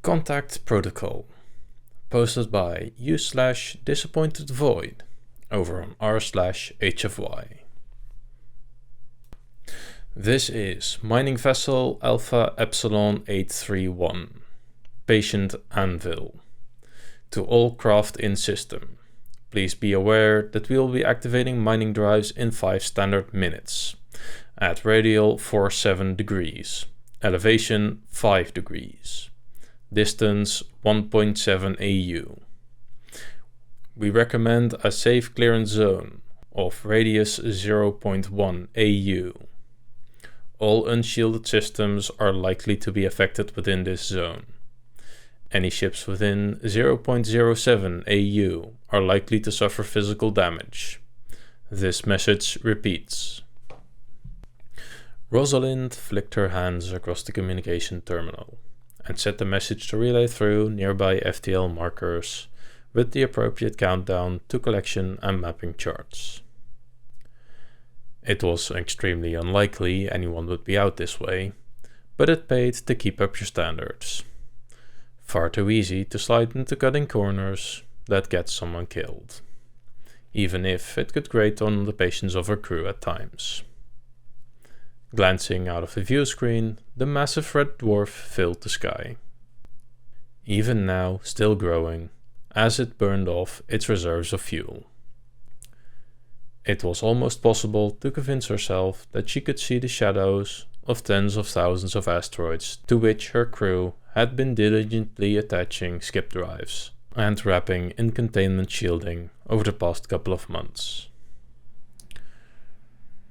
Contact Protocol, posted by u/disappointedvoid over on r/hfy. This is Mining Vessel Alpha Epsilon 831, Patient Anvil. To all craft in system, please be aware that we will be activating mining drives in 5 standard minutes, at radial 47 degrees, elevation 5 degrees, distance 1.7 AU. We recommend a safe clearance zone of radius 0.1 AU. All unshielded systems are likely to be affected within this zone. Any ships within 0.07 AU are likely to suffer physical damage. This message repeats. Rosalind flicked her hands across the communication terminal and set the message to relay through nearby FTL markers with the appropriate countdown to collection and mapping charts. It was extremely unlikely anyone would be out this way, but it paid to keep up your standards. Far too easy to slide into cutting corners that get someone killed, even if it could grate on the patience of her crew at times. Glancing out of the view screen, the massive red dwarf filled the sky. Even now, still growing, as it burned off its reserves of fuel. It was almost possible to convince herself that she could see the shadows of tens of thousands of asteroids to which her crew had been diligently attaching skip drives and wrapping in containment shielding over the past couple of months.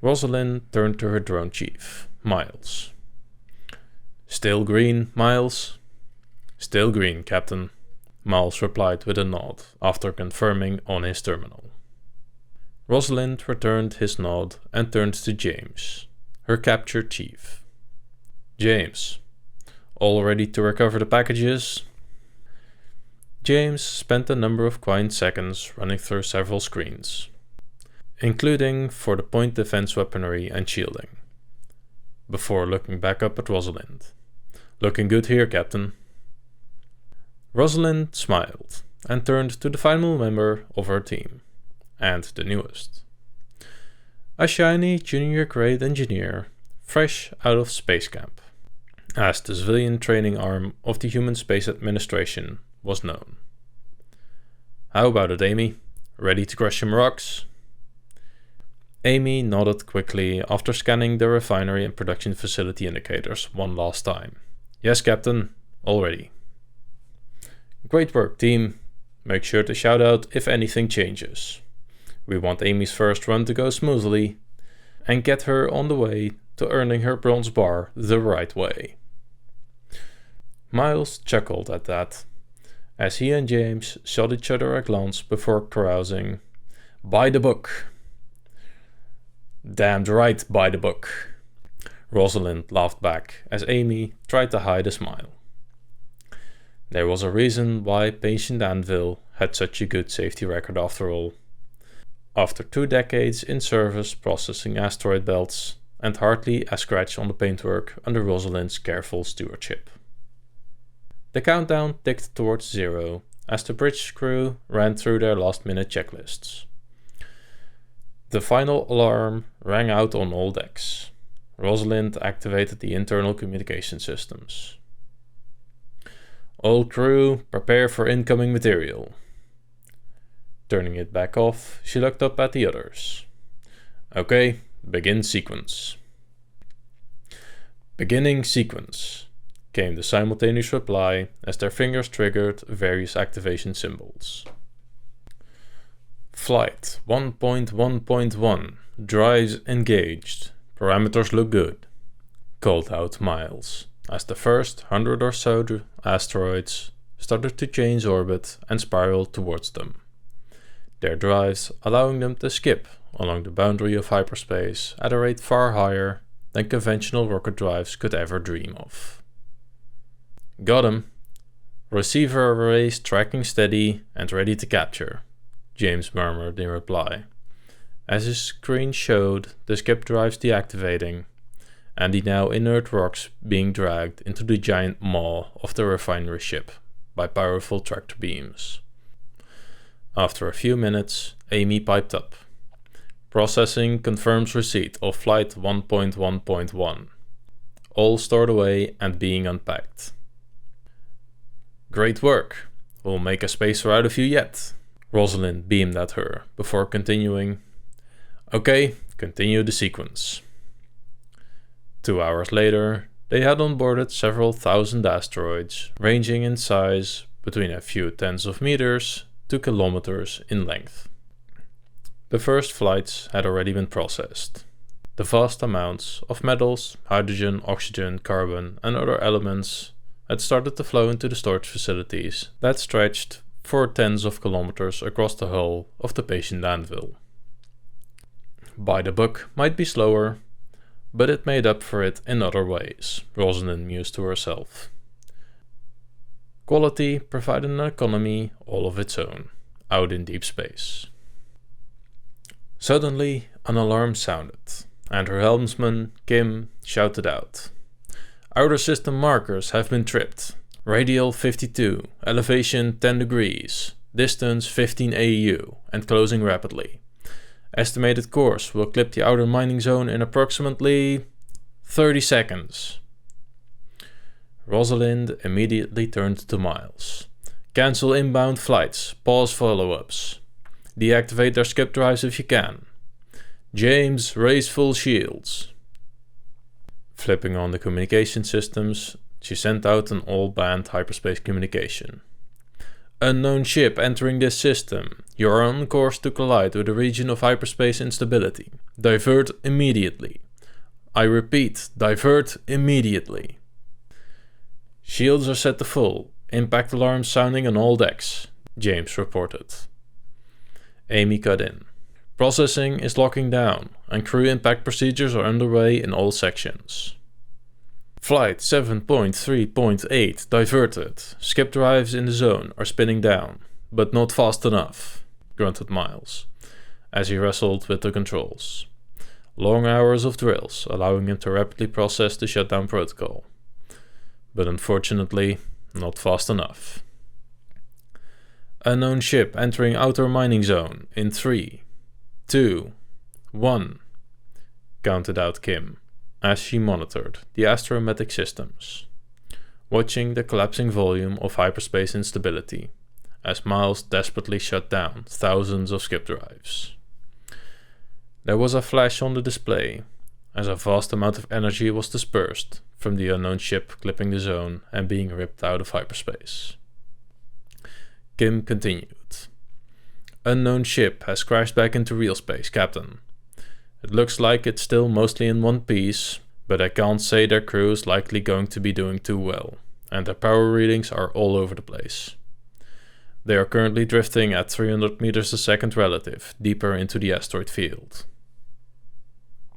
Rosalind turned to her drone chief, Miles. "Still green, Miles?" "Still green, Captain," Miles replied with a nod after confirming on his terminal. Rosalind returned his nod and turned to James, her captured chief. "James, all ready to recover the packages?" James spent a number of quiet seconds running through several screens, including for the point defense weaponry and shielding, before looking back up at Rosalind. "Looking good here, Captain." Rosalind smiled and turned to the final member of her team, and the newest. A shiny junior grade engineer, fresh out of space camp, as the civilian training arm of the Human Space Administration was known. "How about it, Amy? Ready to crush some rocks?" Amy nodded quickly after scanning the refinery and production facility indicators one last time. "Yes, Captain, all ready." "Great work, team. Make sure to shout out if anything changes. We want Amy's first run to go smoothly and get her on the way to earning her bronze bar the right way." Miles chuckled at that, as he and James shot each other a glance before carousing, "By the book." "Damned right, by the book." Rosalind laughed back as Amy tried to hide a smile. There was a reason why Patient Anvil had such a good safety record after all. After 2 decades in service processing asteroid belts, and hardly a scratch on the paintwork under Rosalind's careful stewardship. The countdown ticked towards 0 as the bridge crew ran through their last-minute checklists. The final alarm rang out on all decks. Rosalind activated the internal communication systems. "All crew, prepare for incoming material." Turning it back off, she looked up at the others. "Okay, begin sequence." "Beginning sequence," came the simultaneous reply as their fingers triggered various activation symbols. "Flight 1.1.1, drives engaged, parameters look good," called out Miles, as the first 100 or so asteroids started to change orbit and spiral towards them, their drives allowing them to skip along the boundary of hyperspace at a rate far higher than conventional rocket drives could ever dream of. "Got him. Receiver arrays tracking steady and ready to capture," James murmured in reply, as his screen showed the skip drives deactivating and the now inert rocks being dragged into the giant maw of the refinery ship by powerful tractor beams. After a few minutes, Amy piped up. Processing confirms receipt of flight 1.1.1. All stored away and being unpacked. Great work. We'll make a spacer out of you yet. Rosalind beamed at her before continuing. Okay, continue the sequence. 2 hours later, they had onboarded several thousand asteroids, ranging in size between a few tens of meters to kilometers in length. The first flights had already been processed. The vast amounts of metals, hydrogen, oxygen, carbon, and other elements had started to flow into the storage facilities that stretched for tens of kilometers across the hull of the patient Anvil. By the book might be slower, but it made up for it in other ways, Rosalind mused to herself. Quality provided an economy all of its own, out in deep space. Suddenly, an alarm sounded, and her helmsman, Kim, shouted out. Outer system markers have been tripped. Radial 52, elevation 10 degrees, distance 15 AU, and closing rapidly. Estimated course will clip the outer mining zone in approximately 30 seconds. Rosalind immediately turned to Miles. Cancel inbound flights, pause follow-ups. Deactivate their skip drives if you can. James, raise full shields. Flipping on the communication systems, she sent out an all-band hyperspace communication. Unknown ship entering this system. You are on course to collide with a region of hyperspace instability. Divert immediately. I repeat, divert immediately. Shields are set to full. Impact alarms sounding on all decks, James reported. Amy cut in. Processing is locking down, and crew impact procedures are underway in all sections. Flight 7.3.8 diverted. Skip drives in the zone are spinning down, but not fast enough, grunted Miles, as he wrestled with the controls. Long hours of drills, allowing him to rapidly process the shutdown protocol. But unfortunately, not fast enough. Unknown ship entering outer mining zone in 3, 2, 1, counted out Kim, as she monitored the astrometric systems, watching the collapsing volume of hyperspace instability, as Miles desperately shut down thousands of skip drives. There was a flash on the display, as a vast amount of energy was dispersed from the unknown ship clipping the zone and being ripped out of hyperspace. Kim continued. Unknown ship has crashed back into real space, Captain. It looks like it's still mostly in one piece, but I can't say their crew is likely going to be doing too well, and their power readings are all over the place. They are currently drifting at 300 meters a second relative, deeper into the asteroid field.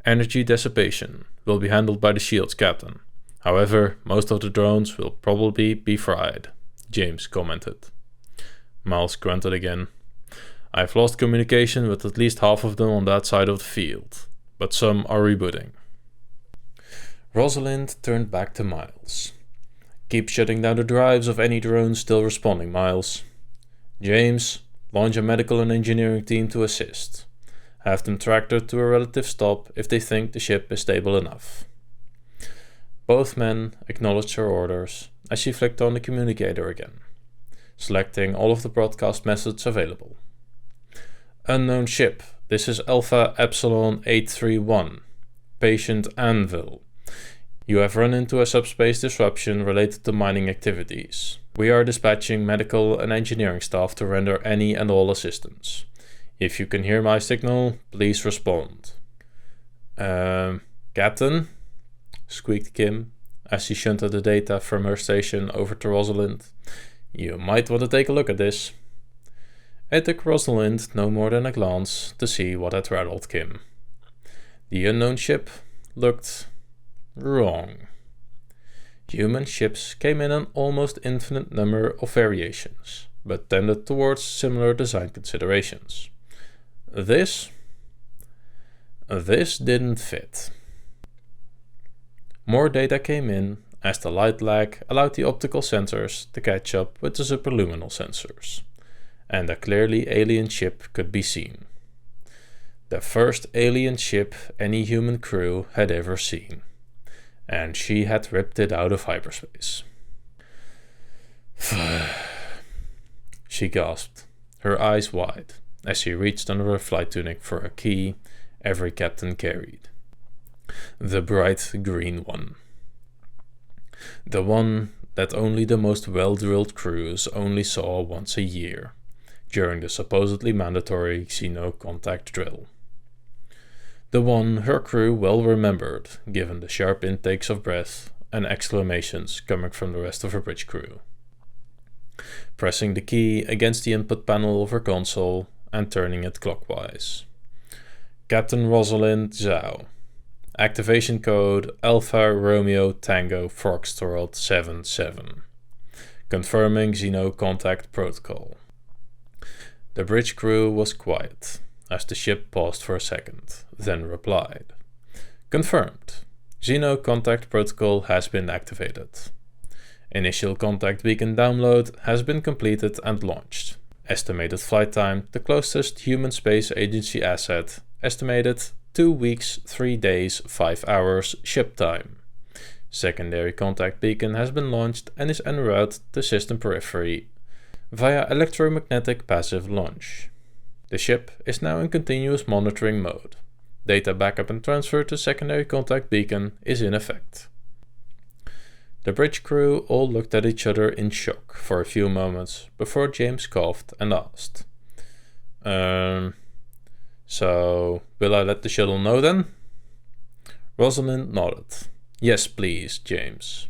Energy dissipation will be handled by the shields, Captain. However, most of the drones will probably be fried, James commented. Miles grunted again. I've lost communication with at least half of them on that side of the field, but some are rebooting. Rosalind turned back to Miles. Keep shutting down the drives of any drones still responding, Miles. James, launch a medical and engineering team to assist. Have them tractor to a relative stop if they think the ship is stable enough. Both men acknowledged her orders as she flicked on the communicator again, selecting all of the broadcast methods available. Unknown ship, this is Alpha Epsilon 831, Patient Anvil. You have run into a subspace disruption related to mining activities. We are dispatching medical and engineering staff to render any and all assistance. If you can hear my signal, please respond. Captain? Squeaked Kim, as she shunted the data from her station over to Rosalind. You might want to take a look at this. It took Rosalind no more than a glance to see what had rattled Kim. The unknown ship looked wrong. Human ships came in an almost infinite number of variations, but tended towards similar design considerations. This didn't fit. More data came in as the light lag allowed the optical sensors to catch up with the superluminal sensors, and a clearly alien ship could be seen. The first alien ship any human crew had ever seen, and she had ripped it out of hyperspace. She gasped, her eyes wide, as she reached under her flight tunic for a key every captain carried. The bright green one. The one that only the most well-drilled crews only saw once a year, during the supposedly mandatory Xeno contact drill. The one her crew well remembered, given the sharp intakes of breath and exclamations coming from the rest of her bridge crew. Pressing the key against the input panel of her console and turning it clockwise. Captain Rosalind Zhao. Activation code Alpha Romeo Tango Foxtrot 77. Confirming Xeno contact protocol. The bridge crew was quiet as the ship paused for a second, then replied. Confirmed. Xeno contact protocol has been activated. Initial contact beacon download has been completed and launched. Estimated flight time, the closest human space agency asset, estimated 2 weeks, 3 days, 5 hours ship time. Secondary contact beacon has been launched and is en route to system periphery via electromagnetic passive launch. The ship is now in continuous monitoring mode. Data backup and transfer to secondary contact beacon is in effect. The bridge crew all looked at each other in shock for a few moments before James coughed and asked, So, will I let the shuttle know then? Rosalind nodded. Yes, please, James.